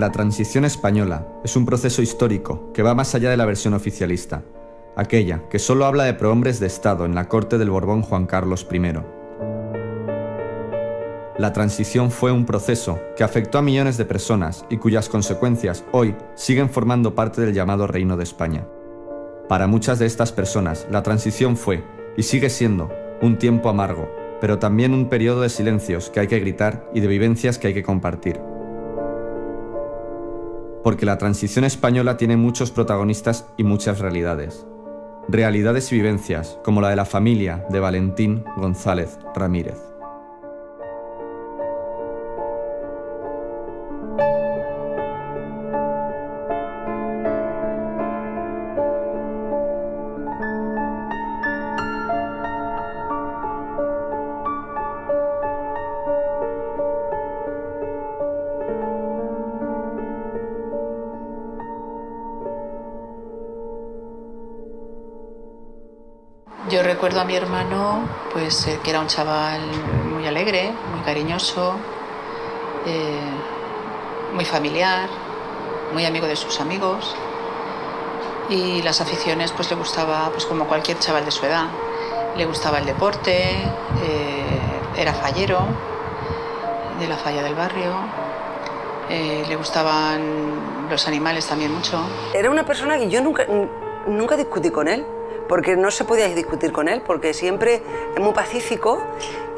La transición española es un proceso histórico que va más allá de la versión oficialista, aquella que solo habla de prohombres de Estado en la corte del Borbón Juan Carlos I. La transición fue un proceso que afectó a millones de personas y cuyas consecuencias hoy siguen formando parte del llamado Reino de España. Para muchas de estas personas, la transición fue, y sigue siendo, un tiempo amargo, pero también un periodo de silencios que hay que gritar y de vivencias que hay que compartir. Porque la transición española tiene muchos protagonistas y muchas realidades. Realidades y vivencias, como la de la familia de Valentín González Ramírez. Yo recuerdo a mi hermano, pues que era un chaval muy alegre, muy cariñoso, muy familiar, muy amigo de sus amigos, y las aficiones pues le gustaba, pues como cualquier chaval de su edad, le gustaba el deporte, era fallero de la falla del barrio, le gustaban los animales también mucho. Era una persona que yo nunca discutí con él, porque no se podía discutir con él, porque siempre es muy pacífico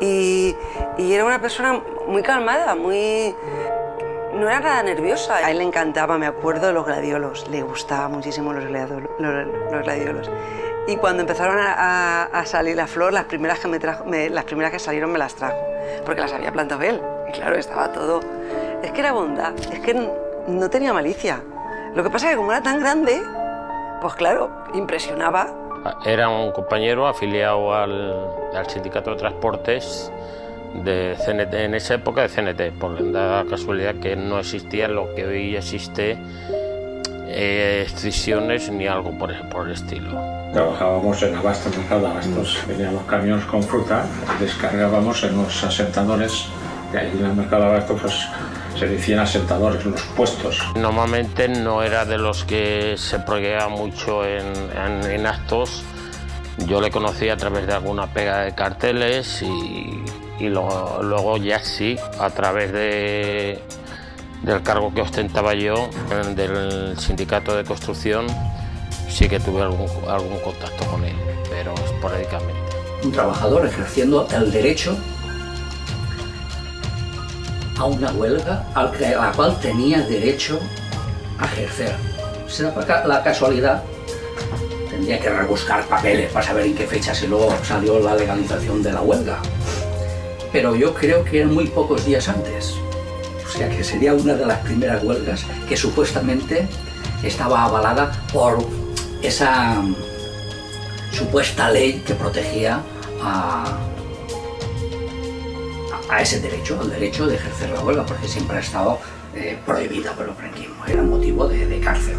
y era una persona muy calmada, no era nada nerviosa. A él le encantaba, me acuerdo, los gladiolos, le gustaba muchísimo los gladiolos. Y cuando empezaron a salir la flor, las primeras que salieron me las trajo, porque las había plantado él. Y claro, estaba todo... Es que era bondad, es que no tenía malicia. Lo que pasa es que como era tan grande, pues claro, impresionaba. Era un compañero afiliado al Sindicato de Transportes de CNT, en esa época de CNT, por la casualidad que no existía lo que hoy existe, excisiones ni algo por el estilo. Trabajábamos en Abasto, mercado de Abastos. Veníamos camiones con fruta, descargábamos en los asentadores, y allí en el mercado de Abasto pues se decían asentadores, los puestos. Normalmente no era de los que se proyectaba mucho en actos. Yo le conocía a través de alguna pega de carteles y luego ya sí, a través del cargo que ostentaba yo, del sindicato de construcción, sí que tuve algún contacto con él, pero esporádicamente. Un trabajador ejerciendo el derecho a una huelga a la cual tenía derecho a ejercer. Será la casualidad, tendría que rebuscar papeles para saber en qué fechas y luego salió la legalización de la huelga. Pero yo creo que eran muy pocos días antes. O sea que sería una de las primeras huelgas que supuestamente estaba avalada por esa supuesta ley que protegía a ese derecho, al derecho de ejercer la huelga, porque siempre ha estado prohibida por el franquismo, era motivo de cárcel.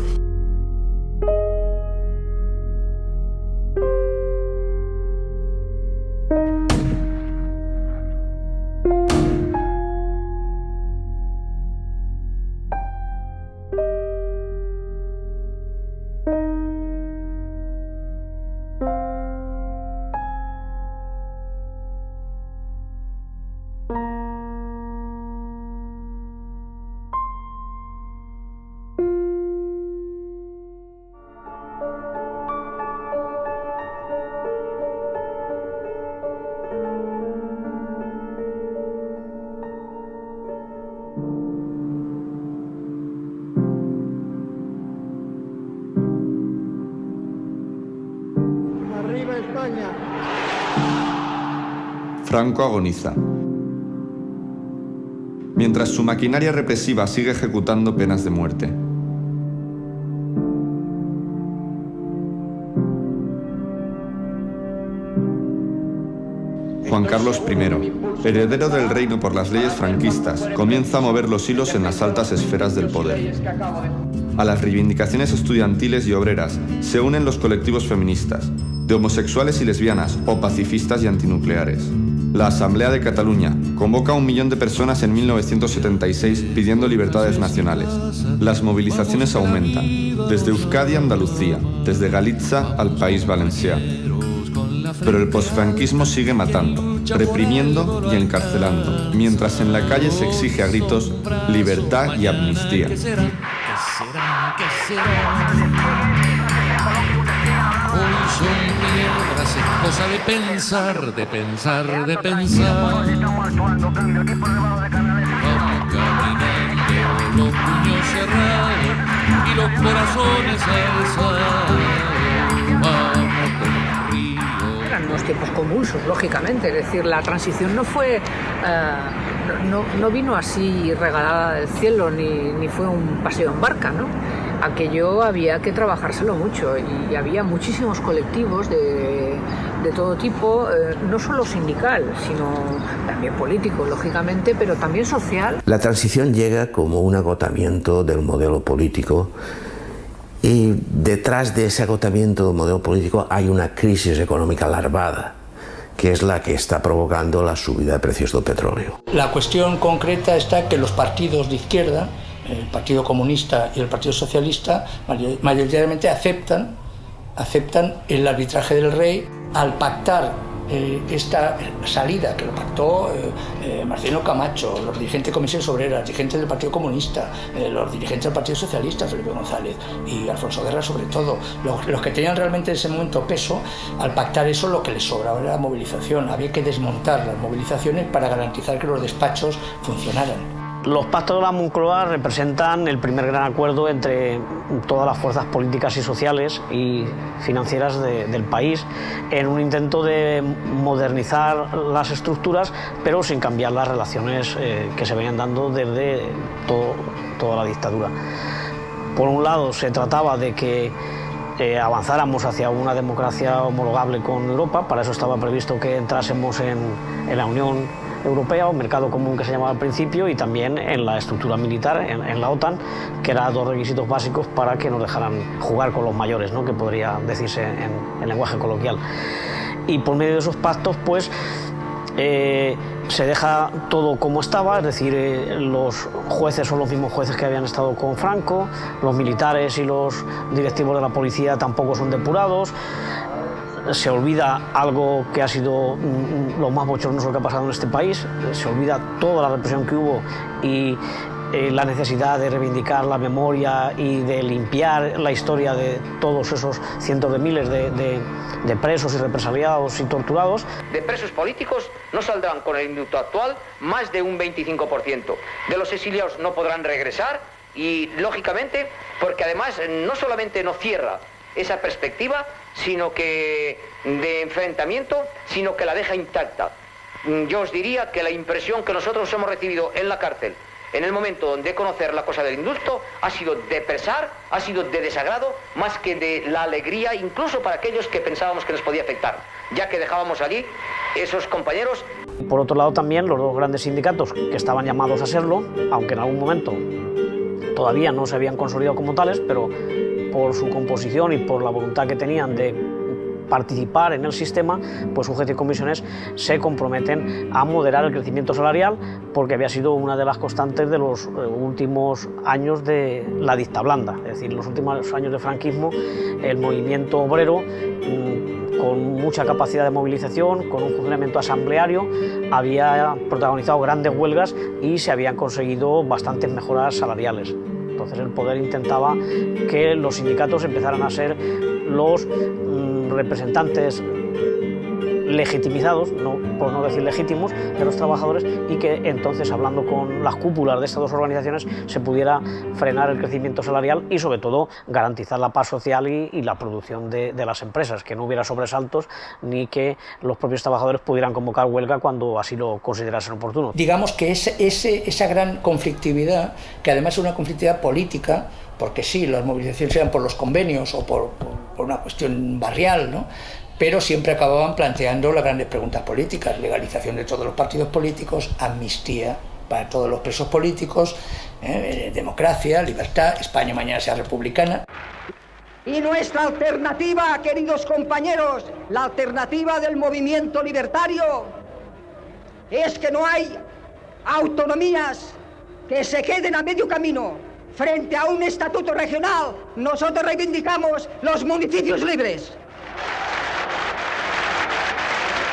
Franco agoniza. Mientras su maquinaria represiva sigue ejecutando penas de muerte. Juan Carlos I, heredero del reino por las leyes franquistas, comienza a mover los hilos en las altas esferas del poder. A las reivindicaciones estudiantiles y obreras se unen los colectivos feministas, de homosexuales y lesbianas o pacifistas y antinucleares. La Asamblea de Cataluña convoca a 1 millón de personas en 1976 pidiendo libertades nacionales. Las movilizaciones aumentan, desde Euskadi a Andalucía, desde Galicia al País Valencià. Pero el posfranquismo sigue matando, reprimiendo y encarcelando, mientras en la calle se exige a gritos libertad y amnistía. ¿Qué será? Hoy son piedras, es cosa de pensar. Vamos caminando, los puños cerrados y los corazones alzados. Vamos por el río. Eran unos tiempos convulsos, lógicamente, es decir, la transición no fue... No vino así regalada del cielo, ni fue un paseo en barca, ¿no? Aquello había que trabajárselo mucho y había muchísimos colectivos de todo tipo, no solo sindical, sino también político, lógicamente, pero también social. La transición llega como un agotamiento del modelo político y detrás de ese agotamiento del modelo político hay una crisis económica larvada, que es la que está provocando la subida de precios del petróleo. La cuestión concreta está que los partidos de izquierda, el Partido Comunista y el Partido Socialista, mayoritariamente aceptan el arbitraje del rey al pactar esta salida, que lo pactó Marcelino Camacho, los dirigentes de Comisiones Obreras, dirigentes del Partido Comunista, los dirigentes del Partido Socialista, Felipe González y Alfonso Guerra sobre todo, los que tenían realmente en ese momento peso. Al pactar eso, lo que les sobraba era la movilización. Había que desmontar las movilizaciones para garantizar que los despachos funcionaran. Los pactos de la Moncloa representan el primer gran acuerdo entre todas las fuerzas políticas y sociales y financieras del país en un intento de modernizar las estructuras, pero sin cambiar las relaciones que se venían dando desde toda la dictadura. Por un lado, se trataba de que avanzáramos hacia una democracia homologable con Europa. Para eso estaba previsto que entrásemos en la Unión Europea, o mercado común que se llamaba al principio, y también en la estructura militar, en la OTAN, que eran 2 requisitos básicos para que nos dejaran jugar con los mayores, ¿no?, que podría decirse en lenguaje coloquial. Y por medio de esos pactos, pues, se deja todo como estaba, es decir, los jueces son los mismos jueces que habían estado con Franco, los militares y los directivos de la policía tampoco son depurados. Se olvida algo que ha sido lo más bochornoso que ha pasado en este país, se olvida toda la represión que hubo y la necesidad de reivindicar la memoria y de limpiar la historia de todos esos cientos de miles de presos y represaliados y torturados. De presos políticos no saldrán con el indulto actual más de un 25%. De los exiliados no podrán regresar y, lógicamente, porque además no solamente no cierra esa perspectiva, sino que de enfrentamiento, sino que la deja intacta. Yo os diría que la impresión que nosotros hemos recibido en la cárcel, en el momento de conocer la cosa del indulto, ha sido de pesar, ha sido de desagrado, más que de la alegría, incluso para aquellos que pensábamos que nos podía afectar, ya que dejábamos allí esos compañeros. Por otro lado, también los 2 grandes sindicatos que estaban llamados a serlo, aunque en algún momento todavía no se habían consolidado como tales, pero por su composición y por la voluntad que tenían de participar en el sistema, pues UGT y comisiones se comprometen a moderar el crecimiento salarial, porque había sido una de las constantes de los últimos años de la dicta blanda, es decir, los últimos años de franquismo. El movimiento obrero, con mucha capacidad de movilización, con un funcionamiento asambleario, había protagonizado grandes huelgas y se habían conseguido bastantes mejoras salariales. Entonces el poder intentaba que los sindicatos empezaran a ser los representantes legitimizados, por no decir legítimos, de los trabajadores, y que entonces, hablando con las cúpulas de estas 2 organizaciones, se pudiera frenar el crecimiento salarial y, sobre todo, garantizar la paz social y la producción de las empresas, que no hubiera sobresaltos ni que los propios trabajadores pudieran convocar huelga cuando así lo considerasen oportuno. Digamos que esa gran conflictividad, que además es una conflictividad política, porque sí, las movilizaciones eran por los convenios o por una cuestión barrial, ¿no?, pero siempre acababan planteando las grandes preguntas políticas: legalización de todos los partidos políticos, amnistía para todos los presos políticos, democracia, libertad, España mañana sea republicana. Y nuestra alternativa, queridos compañeros, la alternativa del movimiento libertario, es que no hay autonomías que se queden a medio camino. Frente a un estatuto regional, nosotros reivindicamos los municipios libres.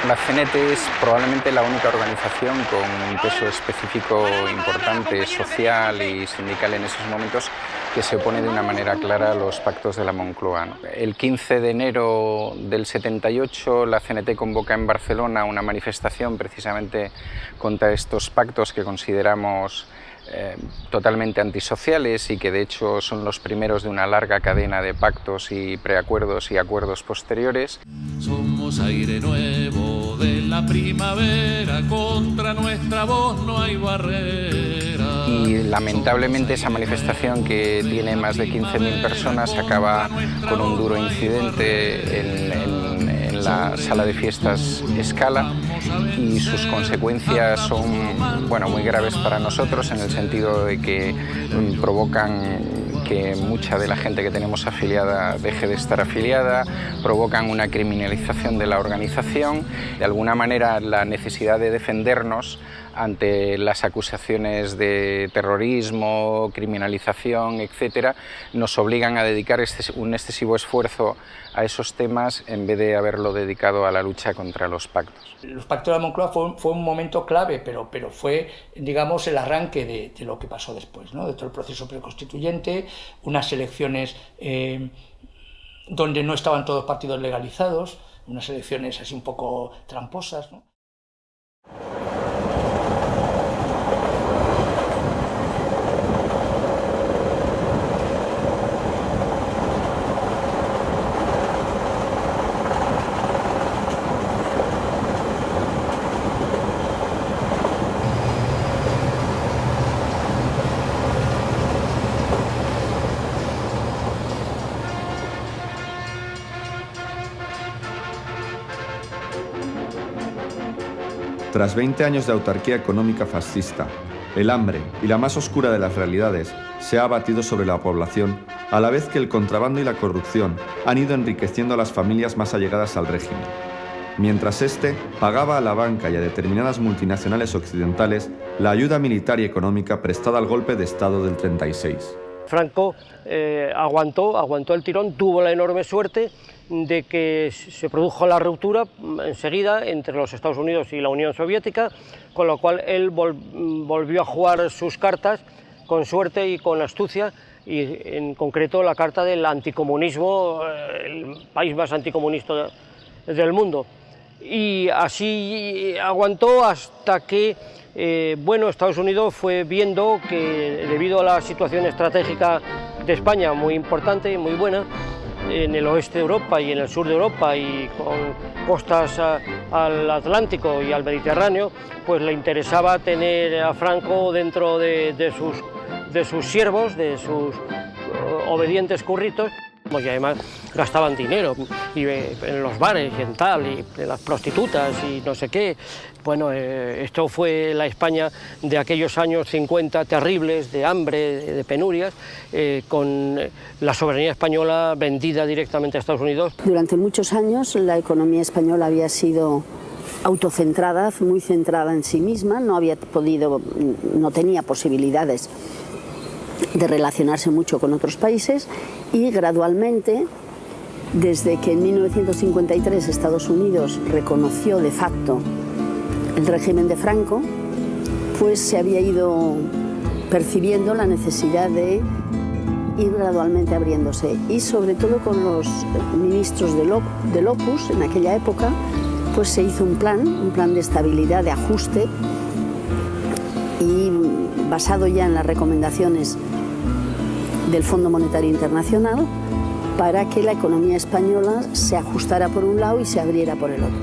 La CNT es probablemente la única organización con un peso específico importante, social y sindical en esos momentos, que se opone de una manera clara a los pactos de la Moncloa, ¿no? El 15 de enero del 78 la CNT convoca en Barcelona una manifestación precisamente contra estos pactos que consideramos totalmente antisociales y que de hecho son los primeros de una larga cadena de pactos y preacuerdos y acuerdos posteriores. Somos aire nuevo de la primavera, contra nuestra voz no hay barrera. Y lamentablemente esa manifestación, que tiene más de 15.000 personas, acaba con un duro incidente en la sala de fiestas Scala, y sus consecuencias son, bueno, muy graves para nosotros, en el sentido de que provocan que mucha de la gente que tenemos afiliada deje de estar afiliada, provocan una criminalización de la organización. De alguna manera, la necesidad de defendernos ante las acusaciones de terrorismo, criminalización, etcétera, nos obligan a dedicar un excesivo esfuerzo a esos temas en vez de haberlo dedicado a la lucha contra los pactos. Los pactos de la Moncloa fue un momento clave, pero fue, digamos, el arranque de lo que pasó después, ¿no? De todo el proceso preconstituyente, unas elecciones donde no estaban todos los partidos legalizados, unas elecciones así un poco tramposas, ¿no? Tras 20 años de autarquía económica fascista, el hambre y la más oscura de las realidades se ha abatido sobre la población, a la vez que el contrabando y la corrupción han ido enriqueciendo a las familias más allegadas al régimen, mientras este pagaba a la banca y a determinadas multinacionales occidentales la ayuda militar y económica prestada al golpe de Estado del 36. Franco aguantó el tirón, tuvo la enorme suerte de que se produjo la ruptura enseguida entre los Estados Unidos y la Unión Soviética, con lo cual él volvió a jugar sus cartas con suerte y con astucia, y en concreto la carta del anticomunismo, el país más anticomunista del mundo. Y así aguantó hasta que Estados Unidos fue viendo que, debido a la situación estratégica de España, muy importante y muy buena, en el oeste de Europa y en el sur de Europa, y con costas al Atlántico y al Mediterráneo, pues le interesaba tener a Franco dentro de sus siervos, de sus obedientes curritos. Y además gastaban dinero y en los bares y en tal, y en las prostitutas y no sé qué. Bueno, esto fue la España de aquellos años 50 terribles, de hambre, de penurias, con la soberanía española vendida directamente a Estados Unidos. Durante muchos años la economía española había sido autocentrada, muy centrada en sí misma, no tenía posibilidades de relacionarse mucho con otros países, y gradualmente, desde que en 1953 Estados Unidos reconoció de facto el régimen de Franco, pues se había ido percibiendo la necesidad de ir gradualmente abriéndose, y sobre todo con los ministros del Opus en aquella época, pues se hizo un plan de estabilidad, de ajuste, y basado ya en las recomendaciones del Fondo Monetario Internacional, para que la economía española se ajustara por un lado y se abriera por el otro.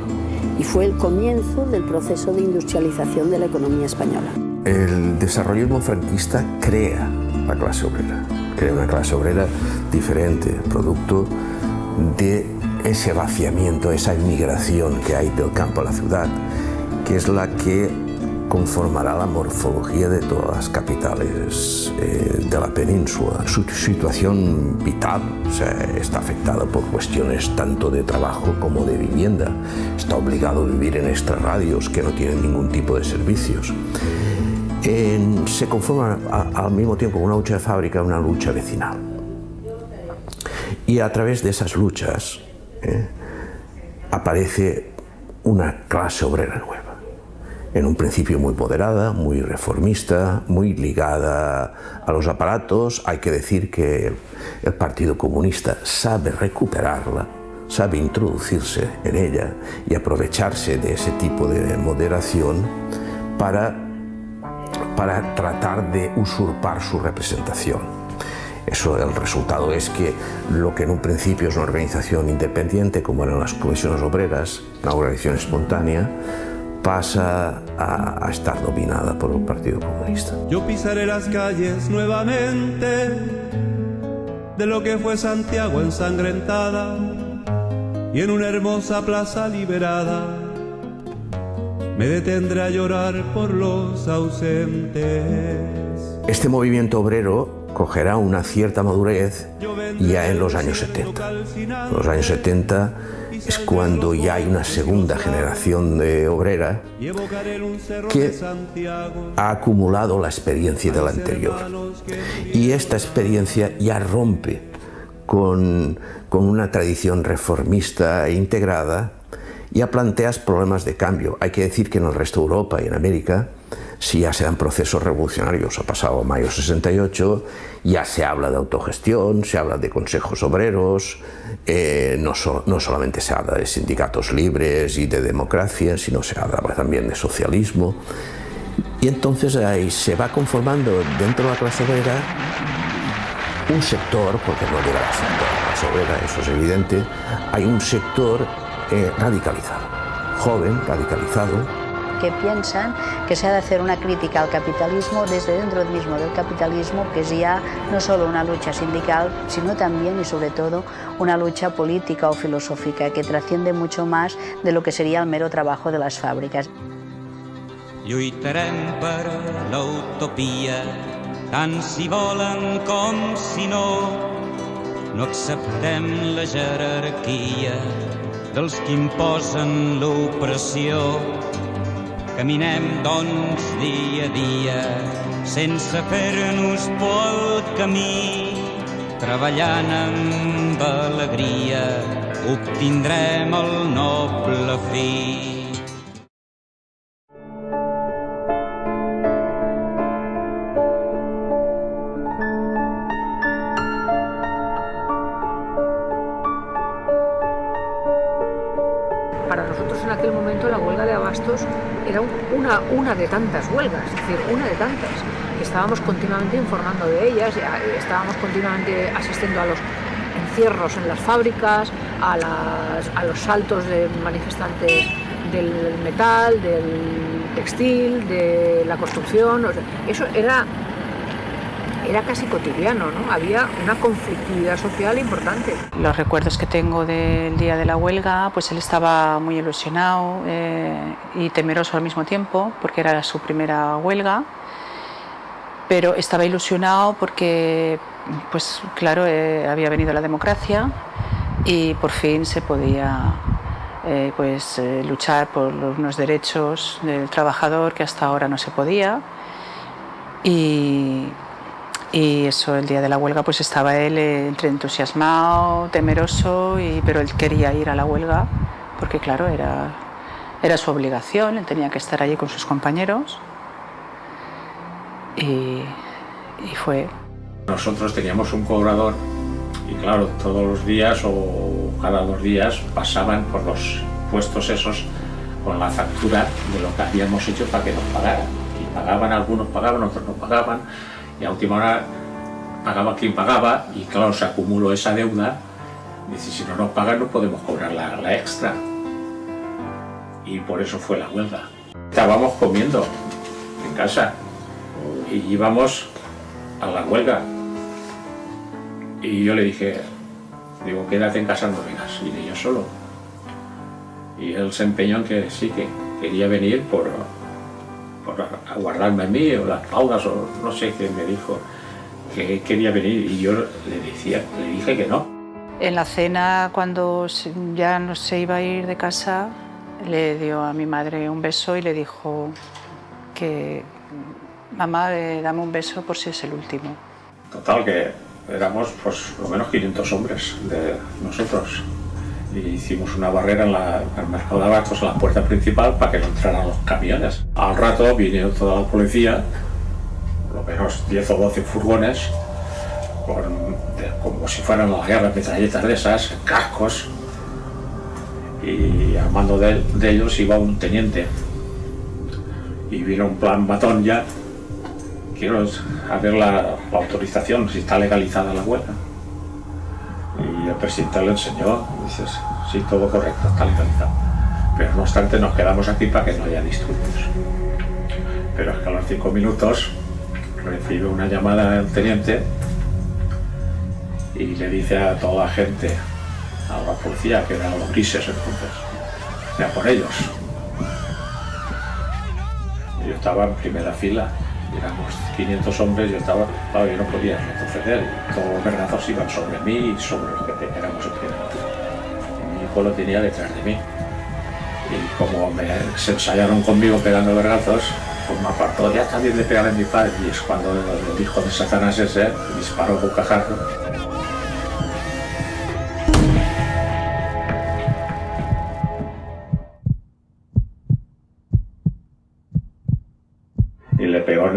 Y fue el comienzo del proceso de industrialización de la economía española. El desarrollismo franquista crea la clase obrera, crea una clase obrera diferente, producto de ese vaciamiento, esa inmigración que hay del campo a la ciudad, que es la que conformará la morfología de todas las capitales de la península. Su situación vital, o sea, está afectada por cuestiones tanto de trabajo como de vivienda. Está obligado a vivir en extrarradios que no tienen ningún tipo de servicios. Se conforma al mismo tiempo una lucha de fábrica, una lucha vecinal. Y a través de esas luchas aparece una clase obrera nueva. En un principio muy moderada, muy reformista, muy ligada a los aparatos. Hay que decir que el Partido Comunista sabe recuperarla, sabe introducirse en ella y aprovecharse de ese tipo de moderación para tratar de usurpar su representación. El resultado es que lo que en un principio es una organización independiente, como eran las comisiones obreras, una organización espontánea, pasa a estar dominada por el Partido Comunista. Yo pisaré las calles nuevamente de lo que fue Santiago ensangrentada y en una hermosa plaza liberada me detendré a llorar por los ausentes. Este movimiento obrero cogerá una cierta madurez ya en los años 70. En los años 70 es cuando ya hay una segunda generación de obrera que ha acumulado la experiencia de la anterior. Y esta experiencia ya rompe con una tradición reformista e integrada, ya planteas problemas de cambio. Hay que decir que en el resto de Europa y en América, si ya se dan procesos revolucionarios, ha pasado mayo 68, ya se habla de autogestión, se habla de consejos obreros, no solamente se habla de sindicatos libres y de democracia, sino se habla también de socialismo. Y entonces ahí se va conformando dentro de la clase obrera un sector, porque no llega a ser toda la clase obrera, eso es evidente, hay un sector radicalizado, joven, radicalizado, que piensan que se ha de hacer una crítica al capitalismo desde dentro mismo del capitalismo, que es ya no solo una lucha sindical, sino también y sobre todo una lucha política o filosófica que trasciende mucho más de lo que sería el mero trabajo de las fábricas. Lluitarem per l'utopia, tant si volen com si no. No acceptem la jerarquia dels que imposen l'opressió. Caminem, doncs, dia a dia, sense fer-nos por el camí. Treballant amb alegria, obtindrem el noble fi. Para nosotros en aquel momento la huelga de abastos era una de tantas huelgas, es decir, una de tantas, que estábamos continuamente informando de ellas, estábamos continuamente asistiendo a los encierros en las fábricas, a los saltos de manifestantes del metal, del textil, de la construcción. O sea, eso era casi cotidiano, ¿no? Había una conflictividad social importante. Los recuerdos que tengo del día de la huelga, pues él estaba muy ilusionado y temeroso al mismo tiempo, porque era su primera huelga, pero estaba ilusionado porque, pues claro, había venido la democracia y por fin se podía luchar por unos derechos del trabajador que hasta ahora no se podía. Y eso, el día de la huelga, pues estaba él entre entusiasmado, temeroso, pero él quería ir a la huelga porque, claro, era su obligación, él tenía que estar allí con sus compañeros y fue. Nosotros teníamos un cobrador y, claro, todos los días o cada 2 días pasaban por los puestos esos con la factura de lo que habíamos hecho para que nos pagaran. Y pagaban, algunos pagaban, otros no pagaban. Y a última hora pagaba quien pagaba y claro, se acumuló esa deuda. Dice, si no nos pagan no podemos cobrar la extra. Y por eso fue la huelga. Estábamos comiendo en casa y íbamos a la huelga. Y yo le dije, digo, quédate en casa, no vengas. Iré yo solo. Y él se empeñó en que sí, que quería venir por por guardarme a mí o las pautas o no sé qué me dijo que quería venir y yo le dije que no. En la cena, cuando ya no se iba a ir de casa, le dio a mi madre un beso y le dijo que mamá, dame un beso por si es el último. Total, que éramos pues por lo menos 500 hombres de nosotros. Y hicimos una barrera en el mercado de abastos, en la puerta principal, para que no entraran los camiones. Al rato vino toda la policía, por lo menos 10 o 12 furgones, como si fueran las guerras, metralletas de esas, cascos, y al mando de ellos iba un teniente. Y vino un plan matón ya, quiero saber la autorización, si está legalizada la huelga. Y el presidente le enseñó, dices, sí, todo correcto, está legalizado. Pero no obstante nos quedamos aquí para que no haya disturbios. Pero es que a los 5 minutos recibe una llamada del teniente y le dice a toda la gente, a la policía, que eran los grises entonces, ya por ellos. Yo estaba en primera fila, éramos 500 hombres, yo no podía retroceder, todos los vergazos iban sobre mí y sobre los que éramos en primera fila. Mi hijo lo tenía detrás de mí. Y como se ensayaron conmigo pegando vergazos, pues me apartó, ya está bien de pegar a mi padre, y es cuando el hijo de Satanás ese disparó bocajarro. Y le pegó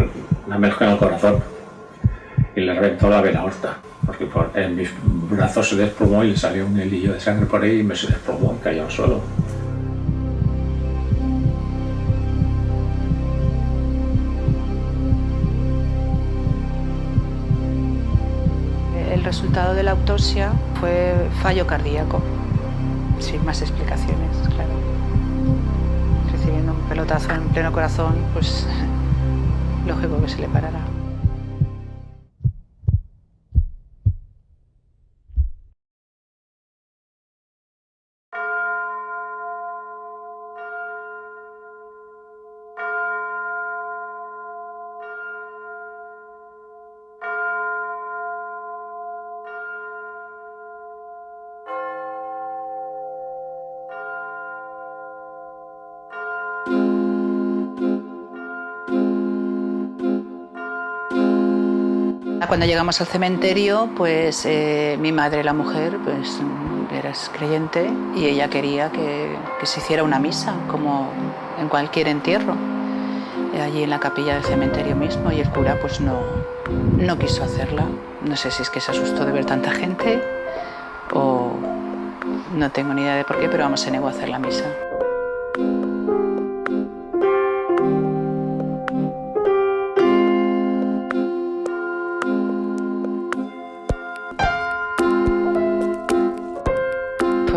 una mezcla en el corazón y le reventó la vena aorta, porque en mis brazos se desplomó y le salió un hilillo de sangre por ahí y se desplomó y cayó al suelo. El resultado de la autopsia fue fallo cardíaco, sin más explicaciones, claro. Recibiendo un pelotazo en pleno corazón, pues lógico que se le parará. Cuando llegamos al cementerio, pues mi madre, la mujer, pues era creyente y ella quería que se hiciera una misa, como en cualquier entierro, allí en la capilla del cementerio mismo, y el cura pues no quiso hacerla. No sé si es que se asustó de ver tanta gente o no tengo ni idea de por qué, pero vamos, se negó a hacer la misa.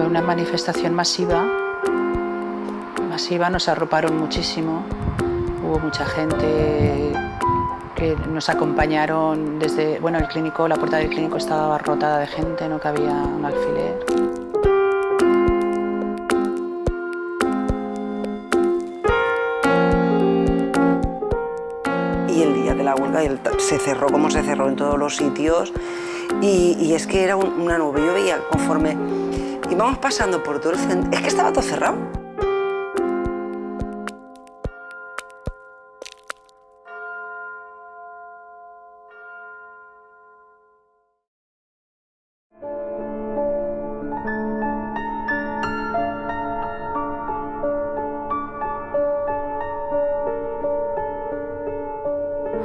Una manifestación masiva, nos arroparon muchísimo, hubo mucha gente que nos acompañaron desde, bueno, el clínico, la puerta del clínico estaba abarrotada de gente, no cabía un alfiler. Y el día de la huelga se cerró como se cerró en todos los sitios y es que era una nube, yo veía conforme íbamos pasando por todo el centro, es que estaba todo cerrado.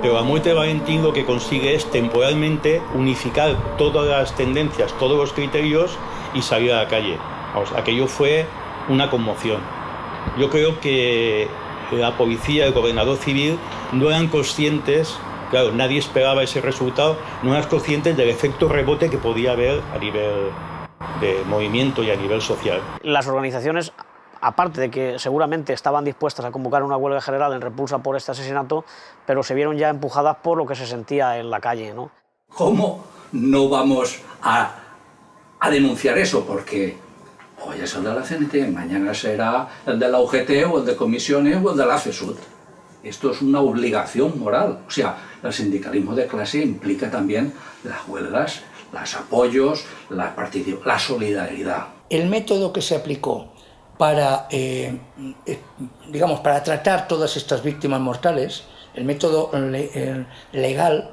Pero la muerte de Valentín lo que consigue es temporalmente unificar todas las tendencias, todos los criterios y salir a la calle. Vamos, aquello fue una conmoción. Yo creo que la policía, el gobernador civil no eran conscientes, claro, nadie esperaba ese resultado, no eran conscientes del efecto rebote que podía haber a nivel de movimiento y a nivel social. Las organizaciones, aparte de que seguramente estaban dispuestas a convocar una huelga general en repulsa por este asesinato, pero se vieron ya empujadas por lo que se sentía en la calle, ¿no? ¿Cómo no vamos a denunciar eso? Porque hoy es el de la CNT, mañana será el de la UGT o el de comisiones o el de la FESUD. Esto es una obligación moral. O sea, el sindicalismo de clase implica también las huelgas, los apoyos, la solidaridad. El método que se aplicó para, digamos, para tratar todas estas víctimas mortales, el método legal,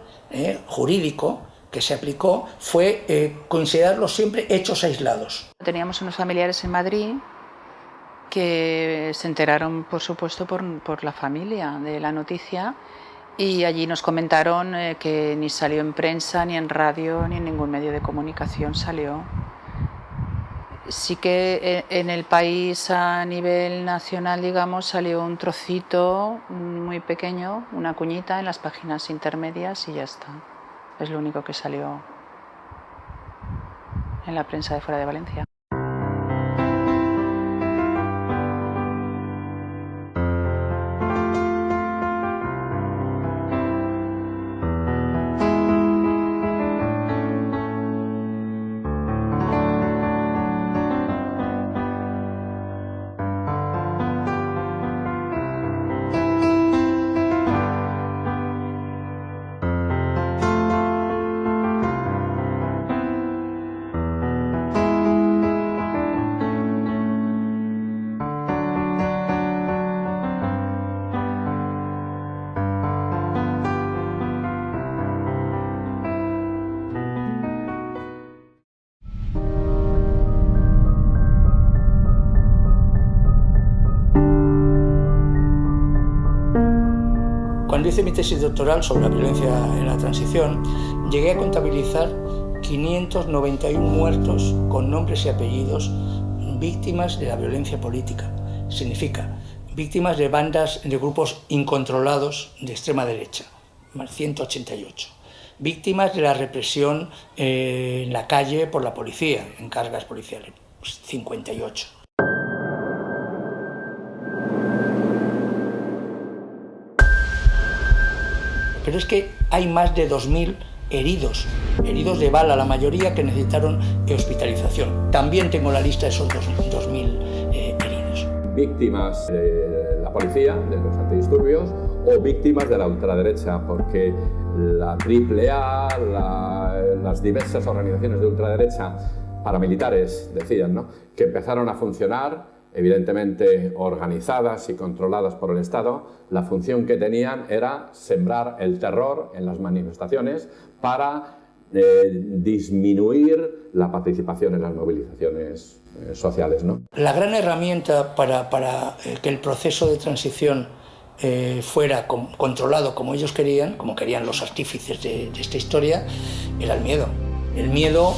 jurídico, que se aplicó fue considerarlos siempre hechos aislados. Teníamos unos familiares en Madrid que se enteraron, por supuesto, por la familia de la noticia, y allí nos comentaron que ni salió en prensa, ni en radio, ni en ningún medio de comunicación salió. Sí que en el país a nivel nacional, digamos, salió un trocito muy pequeño, una cuñita en las páginas intermedias y ya está. Es lo único que salió en la prensa de fuera de Valencia. Cuando hice mi tesis doctoral sobre la violencia en la transición, llegué a contabilizar 591 muertos con nombres y apellidos, víctimas de la violencia política. Significa, víctimas de bandas, de grupos incontrolados de extrema derecha, 188. Víctimas de la represión en la calle por la policía, en cargas policiales, 58. Pero es que hay más de 2.000 heridos de bala, la mayoría que necesitaron hospitalización. También tengo la lista de esos 2.000 heridos. Víctimas de la policía, de los antidisturbios, o víctimas de la ultraderecha, porque la AAA, las diversas organizaciones de ultraderecha paramilitares, decían, ¿no?, que empezaron a funcionar, evidentemente organizadas y controladas por el Estado. La función que tenían era sembrar el terror en las manifestaciones para disminuir la participación en las movilizaciones sociales, ¿no? La gran herramienta para que el proceso de transición fuera controlado como ellos querían, como querían los artífices de esta historia, era el miedo. El miedo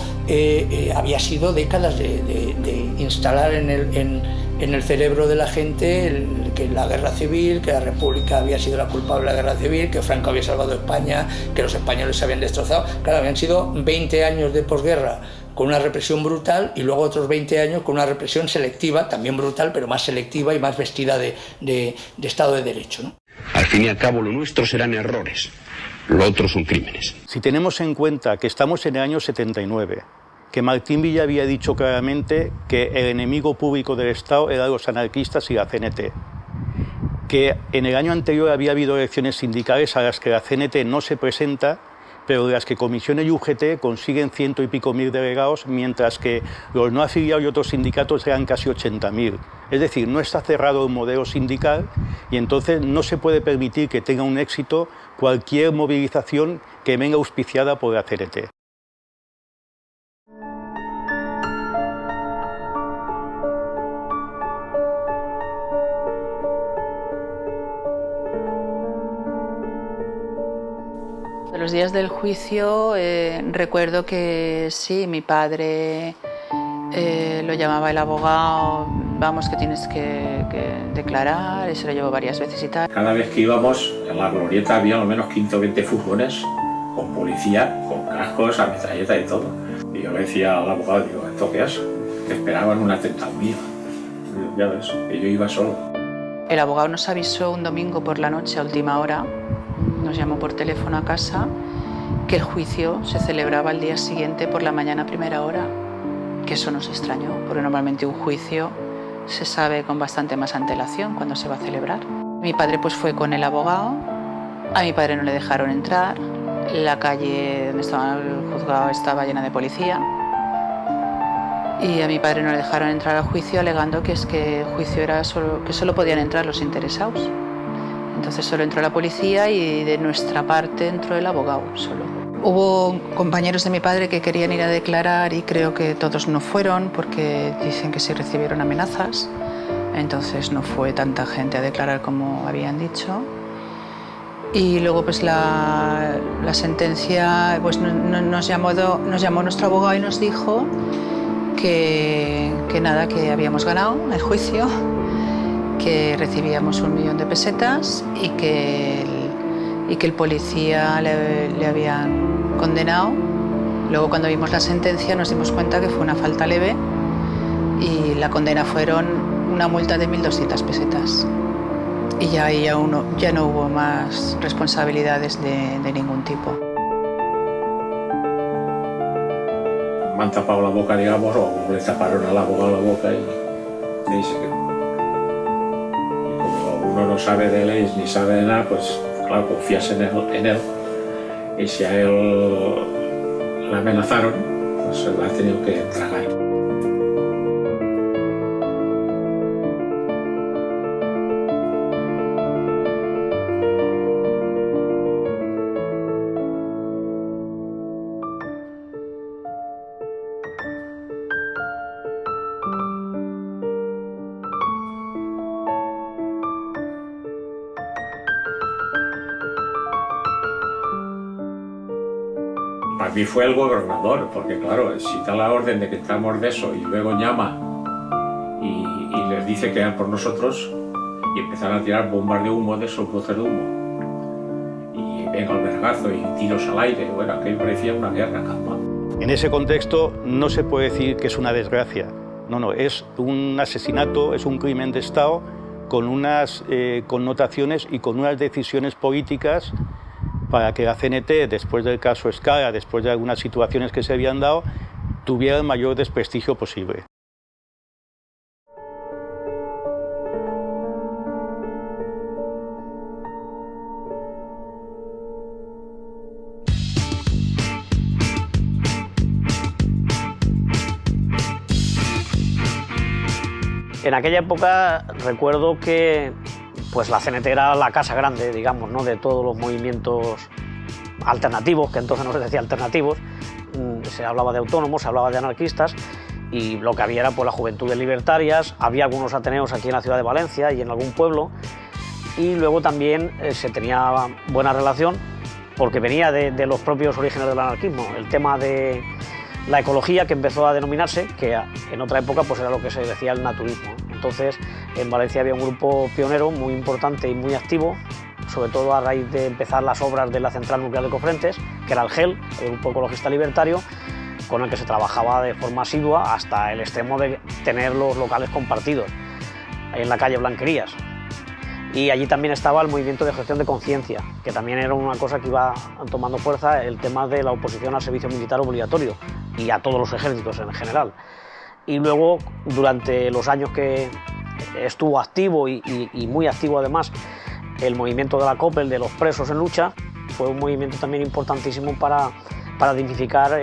había sido décadas de instalar en el cerebro de la gente que la guerra civil, que la República había sido la culpable de la guerra civil, que Franco había salvado a España, que los españoles se habían destrozado. Claro, habían sido 20 años de posguerra con una represión brutal y luego otros 20 años con una represión selectiva, también brutal, pero más selectiva y más vestida de Estado de Derecho, ¿no? Al fin y al cabo, lo nuestro serán errores. Lo otro son crímenes. Si tenemos en cuenta que estamos en el año 79, que Martín Villa había dicho claramente que el enemigo público del Estado eran los anarquistas y la CNT, que en el año anterior había habido elecciones sindicales a las que la CNT no se presenta, pero de las que Comisiones y UGT consiguen 100 y pico mil delegados, mientras que los no afiliados y otros sindicatos eran casi 80.000. Es decir, no está cerrado el modelo sindical y entonces no se puede permitir que tenga un éxito cualquier movilización que venga auspiciada por la CNT. De los días del juicio recuerdo que sí, mi padre lo llamaba el abogado, vamos que tienes que declarar, y se lo llevó varias veces y tal. Cada vez que íbamos en la glorieta había al menos 15 o 20 furgones con policía, con cascos, ametralleta y todo. Y yo le decía al abogado, digo, ¿esto qué es? Que esperaban un atentado mío. Ya ves, que yo iba solo. El abogado nos avisó un domingo por la noche a última hora, nos llamó por teléfono a casa, que el juicio se celebraba al día siguiente por la mañana a primera hora. Que eso nos extrañó, porque normalmente un juicio se sabe con bastante más antelación cuando se va a celebrar. Mi padre pues fue con el abogado, a mi padre no le dejaron entrar, la calle donde estaba el juzgado estaba llena de policía y a mi padre no le dejaron entrar al juicio alegando que el juicio era que solo podían entrar los interesados. Entonces solo entró la policía y de nuestra parte entró el abogado solo. Hubo compañeros de mi padre que querían ir a declarar y creo que todos no fueron porque dicen que sí recibieron amenazas. Entonces no fue tanta gente a declarar como habían dicho. Y luego pues la sentencia pues, nos llamó nuestro abogado y nos dijo que nada, que habíamos ganado el juicio, que recibíamos 1 millón de pesetas y que el policía le habían condenado. Luego cuando vimos la sentencia nos dimos cuenta que fue una falta leve y la condena fueron una multa de 1.200 pesetas. Y ya ahí ya no hubo más responsabilidades de ningún tipo. Me han tapado la boca, digamos, o le taparon al abogado la boca y dice que como uno no sabe de leyes ni sabe de nada, pues claro, confías en él. Y si a él le amenazaron, pues él ha tenido que tragar. Para mí fue el gobernador, porque claro, si da la orden de que estamos de eso y luego llama y les dice que eran por nosotros y empezaron a tirar bombas de humo, de esos botes de humo. Y venga el vergazo y tiros al aire, bueno, aquello parecía una guerra calma. En ese contexto no se puede decir que es una desgracia, no, es un asesinato, es un crimen de Estado con unas connotaciones y con unas decisiones políticas para que la CNT, después del caso Escala, después de algunas situaciones que se habían dado, tuviera el mayor desprestigio posible. En aquella época recuerdo que pues la CNT era la casa grande, digamos, ¿no?, de todos los movimientos alternativos, que entonces no se decía alternativos, se hablaba de autónomos, se hablaba de anarquistas, y lo que había era pues, las juventudes libertarias, había algunos ateneos aquí en la ciudad de Valencia y en algún pueblo, y luego también se tenía buena relación, porque venía de los propios orígenes del anarquismo, el tema de la ecología, que empezó a denominarse, que en otra época pues era lo que se decía el naturismo. Entonces en Valencia había un grupo pionero muy importante y muy activo, sobre todo a raíz de empezar las obras de la central nuclear de Cofrentes, que era el GEL, el Grupo Ecologista Libertario, con el que se trabajaba de forma asidua hasta el extremo de tener los locales compartidos en la calle Blanquerías. Y allí también estaba el movimiento de gestión de conciencia, que también era una cosa que iba tomando fuerza, el tema de la oposición al servicio militar obligatorio y a todos los ejércitos en general. Y luego, durante los años que estuvo activo y muy activo además, el movimiento de la COPEL, de los presos en lucha, fue un movimiento también importantísimo para dignificar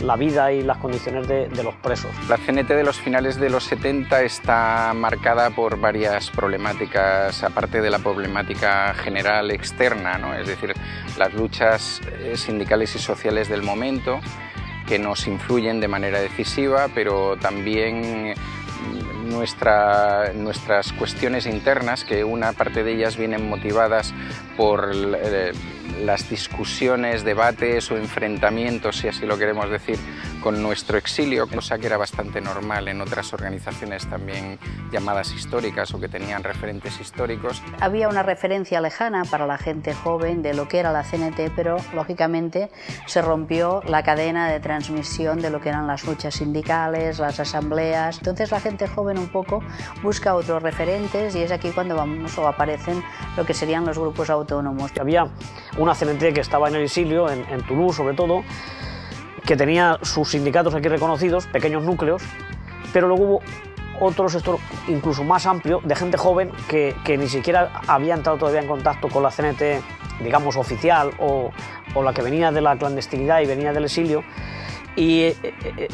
la vida y las condiciones de los presos. La CNT de los finales de los 70 está marcada por varias problemáticas, aparte de la problemática general externa, ¿no? Es decir, las luchas sindicales y sociales del momento, que nos influyen de manera decisiva, pero también nuestras cuestiones internas, que una parte de ellas vienen motivadas por las discusiones, debates o enfrentamientos, si así lo queremos decir, con nuestro exilio, cosa que era bastante normal en otras organizaciones también llamadas históricas o que tenían referentes históricos. Había una referencia lejana para la gente joven de lo que era la CNT, pero lógicamente se rompió la cadena de transmisión de lo que eran las luchas sindicales, las asambleas. Entonces la gente joven un poco busca otros referentes y es aquí cuando aparecen lo que serían los grupos autónomos. Había una CNT que estaba en el exilio, en Toulouse sobre todo, que tenía sus sindicatos aquí reconocidos, pequeños núcleos, pero luego hubo otro sector incluso más amplio de gente joven que ni siquiera había entrado todavía en contacto con la CNT, digamos, oficial o la que venía de la clandestinidad y venía del exilio, y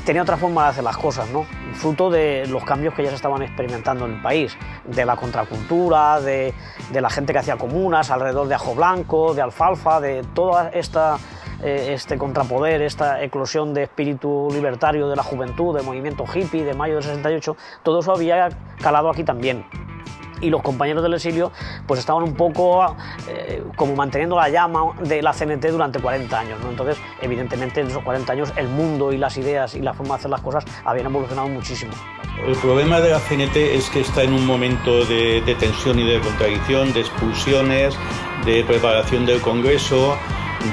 tenía otra forma de hacer las cosas, ¿no? Fruto de los cambios que ya se estaban experimentando en el país, de la contracultura, de la gente que hacía comunas alrededor de ajo blanco, de alfalfa, de toda este contrapoder, esta eclosión de espíritu libertario de la juventud, del movimiento hippie de mayo del 68, todo eso había calado aquí también. Y los compañeros del exilio pues estaban un poco como manteniendo la llama de la CNT durante 40 años, ¿no? Entonces, evidentemente, en esos 40 años el mundo y las ideas y la forma de hacer las cosas habían evolucionado muchísimo. El problema de la CNT es que está en un momento de tensión y de contradicción, de expulsiones, de preparación del Congreso,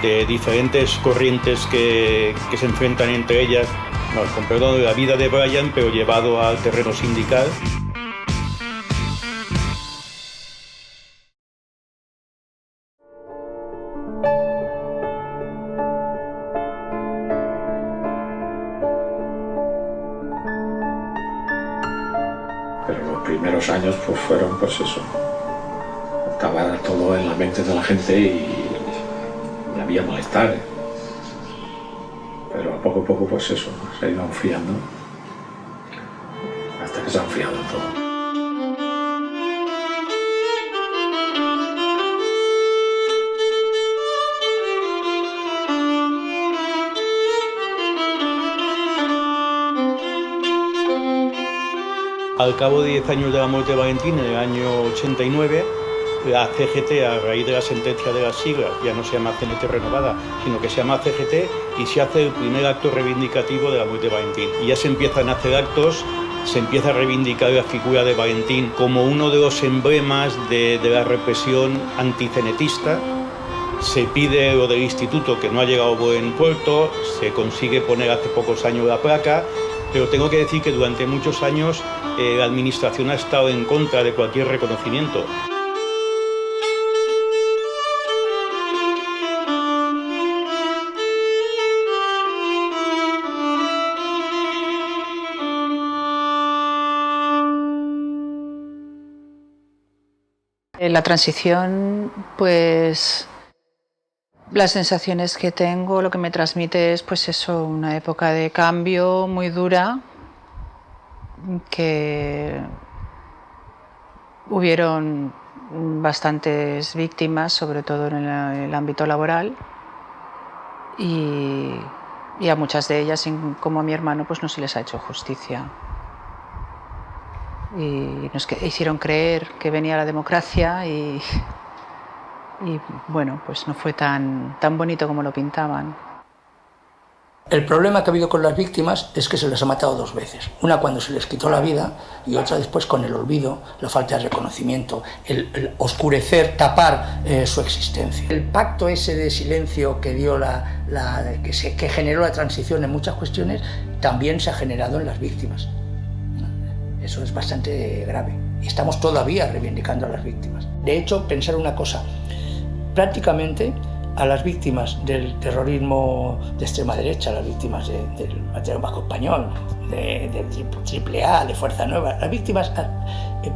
de diferentes corrientes que se enfrentan entre ellas, con perdón de la vida de Brian, pero llevado al terreno sindical. Pero los primeros años pues fueron pues eso, estaba todo en la mente de la gente y había malestar, pero a poco pues eso, se ha ido enfriando hasta que se ha enfriado todo. Al cabo de 10 años de la muerte de Valentín, en el año 89, la CGT, a raíz de la sentencia de las siglas, ya no se llama CNT renovada, sino que se llama CGT, y se hace el primer acto reivindicativo de la muerte de Valentín. Y ya se empiezan a hacer actos, se empieza a reivindicar la figura de Valentín como uno de los emblemas de la represión anticenetista. Se pide lo del instituto, que no ha llegado a buen puerto, se consigue poner hace pocos años la placa, pero tengo que decir que durante muchos años la administración ha estado en contra de cualquier reconocimiento. La transición, pues las sensaciones que tengo, lo que me transmite es pues eso, una época de cambio muy dura, que hubieron bastantes víctimas, sobre todo en el ámbito laboral, y a muchas de ellas, como a mi hermano, pues no se les ha hecho justicia. Y nos hicieron creer que venía la democracia y bueno, pues no fue tan bonito como lo pintaban. El problema que ha habido con las víctimas es que se les ha matado dos veces. Una cuando se les quitó la vida y otra después con el olvido, la falta de reconocimiento, el oscurecer, tapar su existencia. El pacto ese de silencio que dio que generó la transición en muchas cuestiones también se ha generado en las víctimas. Eso es bastante grave. Y estamos todavía reivindicando a las víctimas. De hecho, pensar una cosa, prácticamente a las víctimas del terrorismo de extrema derecha, a las víctimas del Batallón Vasco Español, del AAA, de Fuerza Nueva, las víctimas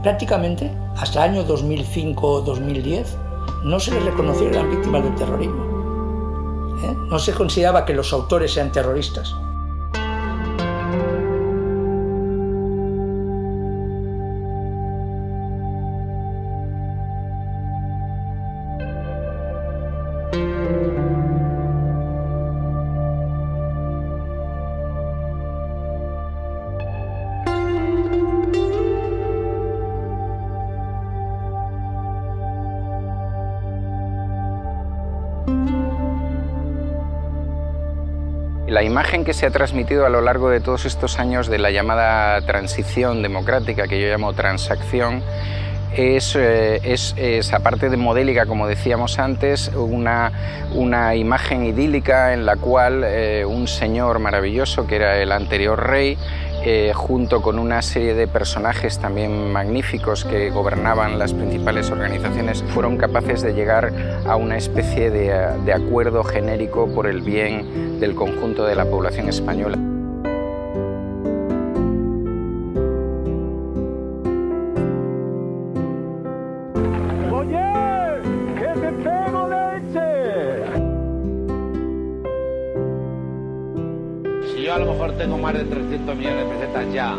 prácticamente hasta el año 2005-2010 no se les reconoció a las víctimas del terrorismo. No se consideraba que los autores sean terroristas. La imagen que se ha transmitido a lo largo de todos estos años de la llamada transición democrática, que yo llamo transacción, es aparte de modélica, como decíamos antes, una imagen idílica en la cual un señor maravilloso, que era el anterior rey, junto con una serie de personajes también magníficos que gobernaban las principales organizaciones, fueron capaces de llegar a una especie de acuerdo genérico por el bien del conjunto de la población española. mejor tengo más de 300 millones de pesetas ya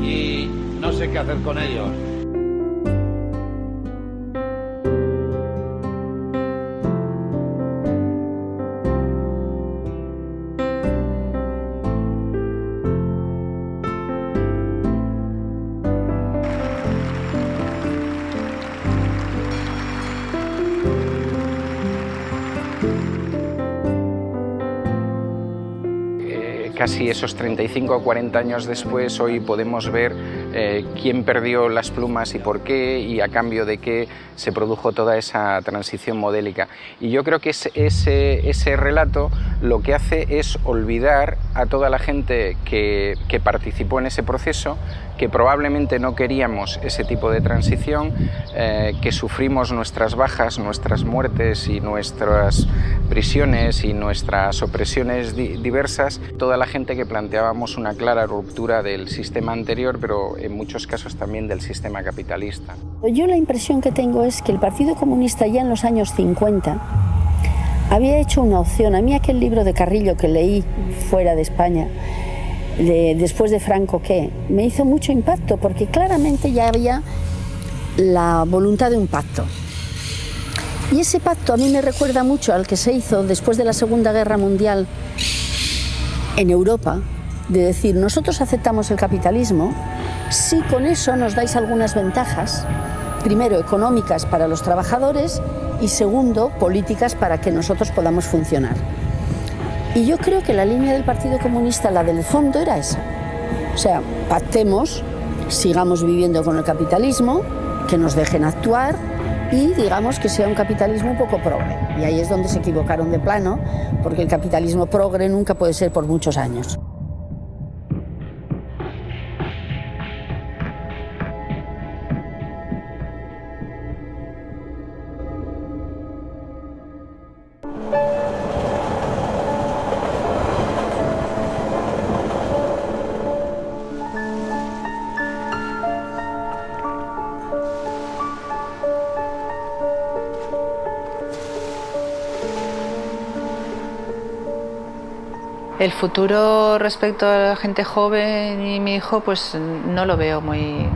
y no sé qué hacer con ellos. Casi esos 35 o 40 años después, hoy podemos ver quién perdió las plumas y por qué, y a cambio de qué se produjo toda esa transición modélica. Y yo creo que ese relato lo que hace es olvidar a toda la gente que participó en ese proceso, que probablemente no queríamos ese tipo de transición, que sufrimos nuestras bajas, nuestras muertes y nuestras prisiones y nuestras opresiones diversas, toda la gente que planteábamos una clara ruptura del sistema anterior, pero en muchos casos también del sistema capitalista. Yo la impresión que tengo es que el Partido Comunista ya en los años 50 había hecho una opción. A mí aquel libro de Carrillo que leí fuera de España, después de Franco, me hizo mucho impacto, porque claramente ya había la voluntad de un pacto. Y ese pacto a mí me recuerda mucho al que se hizo después de la Segunda Guerra Mundial en Europa, de decir, nosotros aceptamos el capitalismo si con eso nos dais algunas ventajas, primero económicas para los trabajadores y segundo políticas para que nosotros podamos funcionar. Y yo creo que la línea del Partido Comunista, la del fondo, era esa. O sea, pactemos, sigamos viviendo con el capitalismo, que nos dejen actuar y digamos que sea un capitalismo un poco progre. Y ahí es donde se equivocaron de plano, porque el capitalismo progre nunca puede ser por muchos años. El futuro respecto a la gente joven y mi hijo, pues no lo veo muy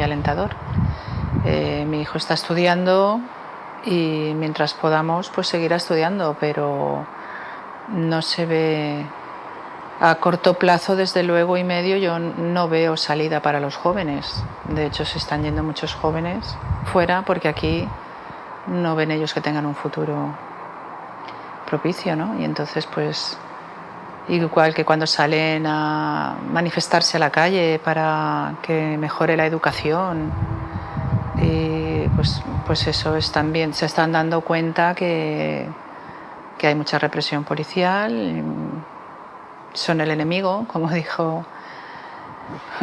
alentador. Mi hijo está estudiando y mientras podamos, pues seguirá estudiando, pero no se ve a corto plazo, desde luego y medio, yo no veo salida para los jóvenes. De hecho, se están yendo muchos jóvenes fuera porque aquí no ven ellos que tengan un futuro propicio, ¿no? Y entonces, pues, igual que cuando salen a manifestarse a la calle para que mejore la educación, y pues eso es también, se están dando cuenta que hay mucha represión policial, son el enemigo, como dijo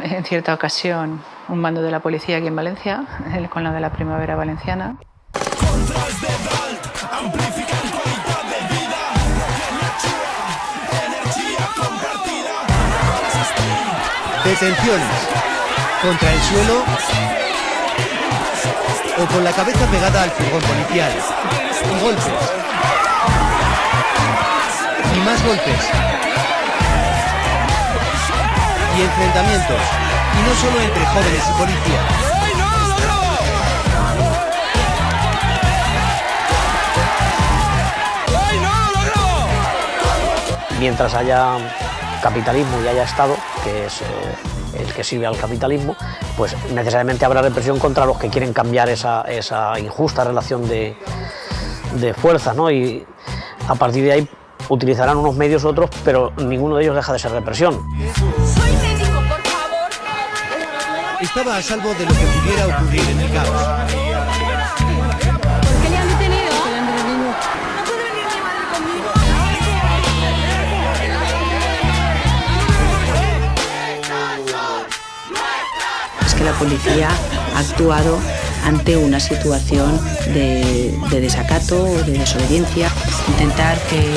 en cierta ocasión un mando de la policía aquí en Valencia, con la de la Primavera Valenciana. Detenciones contra el suelo o con la cabeza pegada al furgón policial. Y golpes. Y más golpes. Y enfrentamientos. Y no solo entre jóvenes y policías. Mientras haya capitalismo y haya Estado, que es el que sirve al capitalismo, pues necesariamente habrá represión contra los que quieren cambiar esa injusta relación de fuerzas, ¿no? Y a partir de ahí utilizarán unos medios u otros, pero ninguno de ellos deja de ser represión. Soy médico, por favor. Estaba a salvo de lo que pudiera ocurrir en el caos. ¿Por qué le han detenido? ¿Le han detenido? No puede venir mi madre conmigo. Es que la policía ha actuado ante una situación de desacato o de desobediencia. Intentar que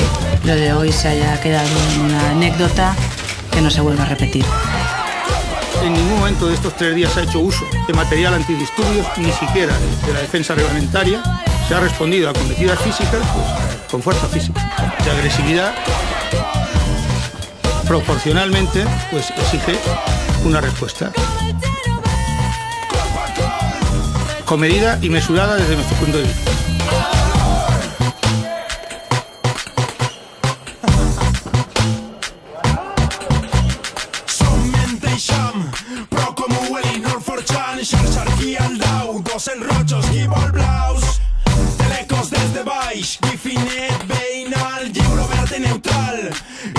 lo de hoy se haya quedado en una anécdota que no se vuelva a repetir. En ningún momento de estos 3 días se ha hecho uso de material antidisturbios, ni siquiera de la defensa reglamentaria. Se ha respondido a acometidas físicas pues, con fuerza física, de agresividad. proporcionalmente, pues exige una respuesta comedida y mesurada desde nuestro punto de vista. Enrotxos, qui vol blaus, telecos des de baix, Gifinet, veïnal, lliure, verd i neutral,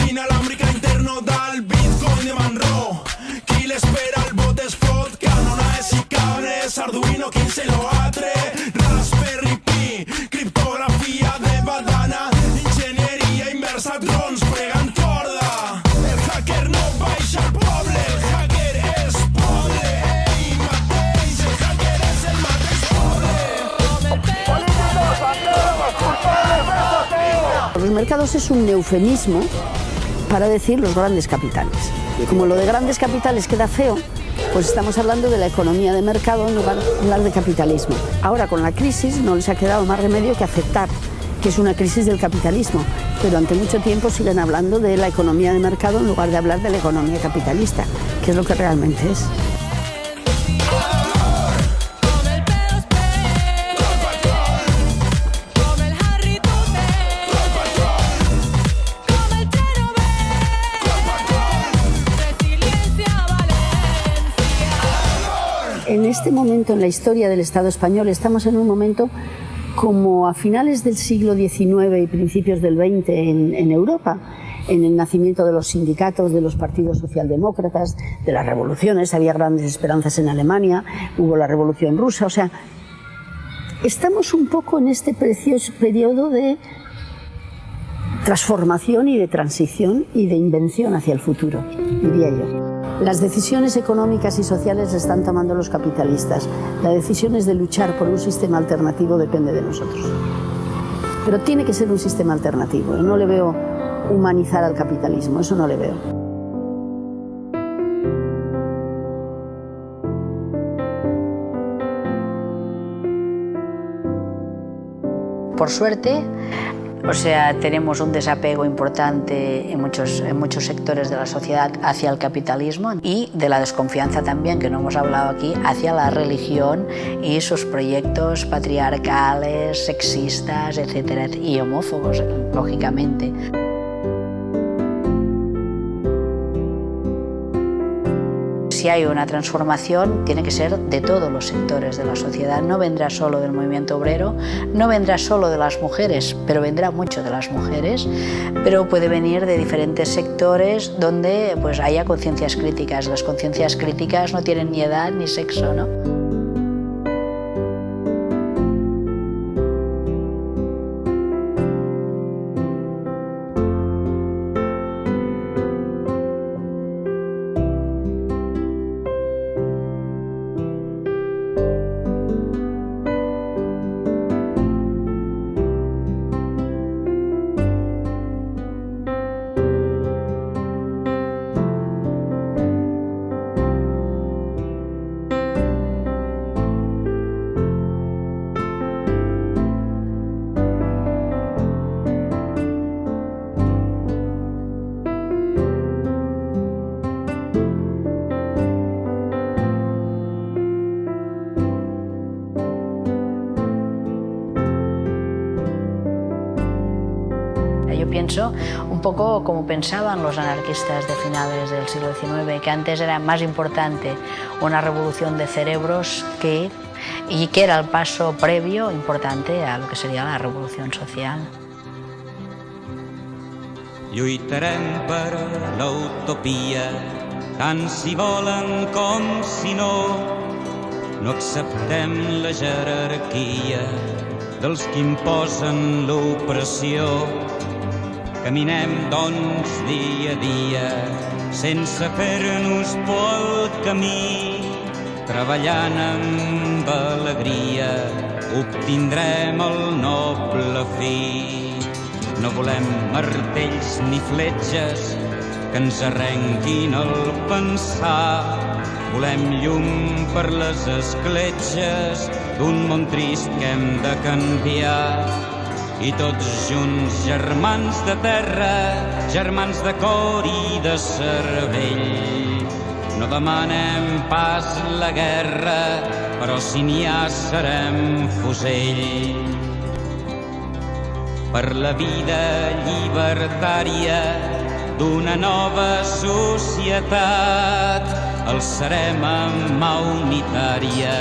inalàmbrica internodal, bitcoin de Manro, qui l'espera el bot es fot, canones i cables, Arduino 15 loatre, Raspberry Pi, criptografia de badana, enginyeria inversa, drons pregant corda, el hacker no baixa al poble, el hacker és poble, ell mateix, el hacker és el mateix poble. Los mercados es un eufemismo para decir los grandes capitales. Como lo de grandes capitales queda feo, pues estamos hablando de la economía de mercado en lugar de hablar de capitalismo. Ahora con la crisis no les ha quedado más remedio que aceptar que es una crisis del capitalismo, pero ante mucho tiempo siguen hablando de la economía de mercado en lugar de hablar de la economía capitalista, que es lo que realmente es. En este momento en la historia del Estado español estamos en un momento como a finales del siglo XIX y principios del XX en Europa, en el nacimiento de los sindicatos, de los partidos socialdemócratas, de las revoluciones. Había grandes esperanzas en Alemania, hubo la Revolución Rusa, o sea, estamos un poco en este precioso periodo de transformación y de transición y de invención hacia el futuro, diría yo. Las decisiones económicas y sociales las están tomando los capitalistas. La decisión es de luchar por un sistema alternativo, depende de nosotros. Pero tiene que ser un sistema alternativo. No le veo humanizar al capitalismo, eso no le veo. Por suerte, o sea, tenemos un desapego importante en muchos sectores de la sociedad hacia el capitalismo y de la desconfianza también, que no hemos hablado aquí, hacia la religión y sus proyectos patriarcales, sexistas, etcétera, y homófobos, lógicamente. Si hay una transformación, tiene que ser de todos los sectores de la sociedad. No vendrá solo del movimiento obrero, no vendrá solo de las mujeres, pero vendrá mucho de las mujeres, pero puede venir de diferentes sectores donde pues, haya conciencias críticas. Las conciencias críticas no tienen ni edad ni sexo, ¿no? Yo pienso un poco como pensaban los anarquistas de finales del siglo XIX, que antes era más importante una revolución de cerebros y que era el paso previo importante a lo que sería la revolución social. Lluitarem per l'utopia, tant si volen com si no. No acceptem la jerarquia dels que imposen l'opressió. Caminem, doncs, dia a dia, sense fer-nos por el camí. Treballant amb alegria, obtindrem el noble fi. No volem martells ni fletxes que ens arrenquin el pensar. Volem llum per les escletxes d'un món trist que hem de canviar. I tots junts, germans de terra, germans de cor i de cervell. No demanem pas la guerra, però si n'hi ha serem fusell. Per la vida llibertària d'una nova societat, alçarem amb mà unitària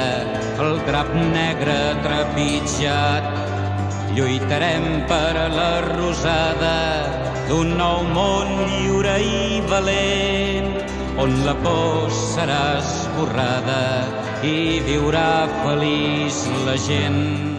el drap negre trepitjat. Lluitarem per a la rosada d'un nou món lliure i valent, on la por serà esborrada i viurà feliç la gent.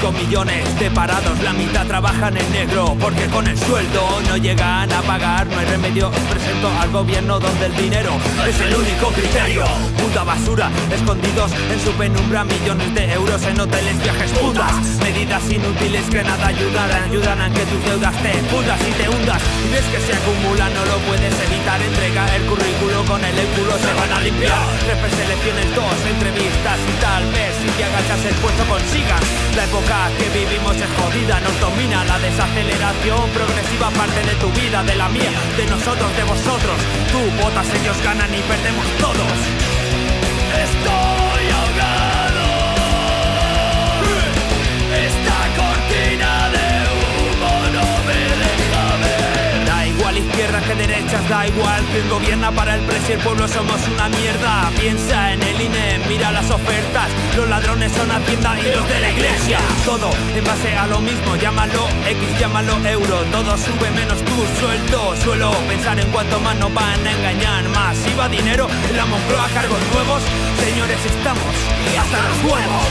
Millones de parados, la mitad trabajan en negro porque con el sueldo no llegan a pagar, no hay remedio. Os presento al gobierno donde el dinero es el único criterio. Puta basura, escondidos en su penumbra, millones de euros en hoteles, viajes, putas. Medidas inútiles que nada ayudan a que tus deudas te putas y te hundas. Y ves que se acumula, no lo puedes evitar. Entrega el currículo, con el culo se van a limpiar. 3 preselecciones, 2 entrevistas y tal vez si te agachas el puesto consigas. La época que vivimos es jodida, nos domina la desaceleración progresiva, parte de tu vida, de la mía, de nosotros, de vosotros. Tú votas, ellos ganan y perdemos todos. Estoy ahogado. Esta cortina de humo no me deja ver. Da igual izquierdas que derechas, da igual quien gobierna, para el precio y el pueblo somos una mierda. Piensa en el INE, mira las ofertas, los ladrones son Hacienda y los de la iglesia. Todo en base a lo mismo, llámalo X, llámalo euro, todo sube menos tu sueldo. Suelo pensar en cuánto más nos van a engañar, más IVA, dinero en la Moncloa, cargos nuevos. Señores, estamos y hasta los huevos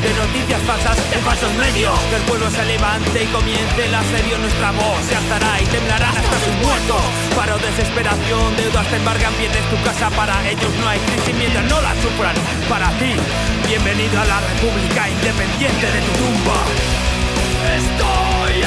de noticias falsas en falsos medios. Que el pueblo se levante y comience el asedio, nuestra voz se alzará y temblarán hasta sus muertos. Paro, desesperación, deudas te embargan, pierdes tu casa, para ellos no hay crisis mientras no la sufran. Para ti, bienvenido a la República Independiente de tu tumba. Estoy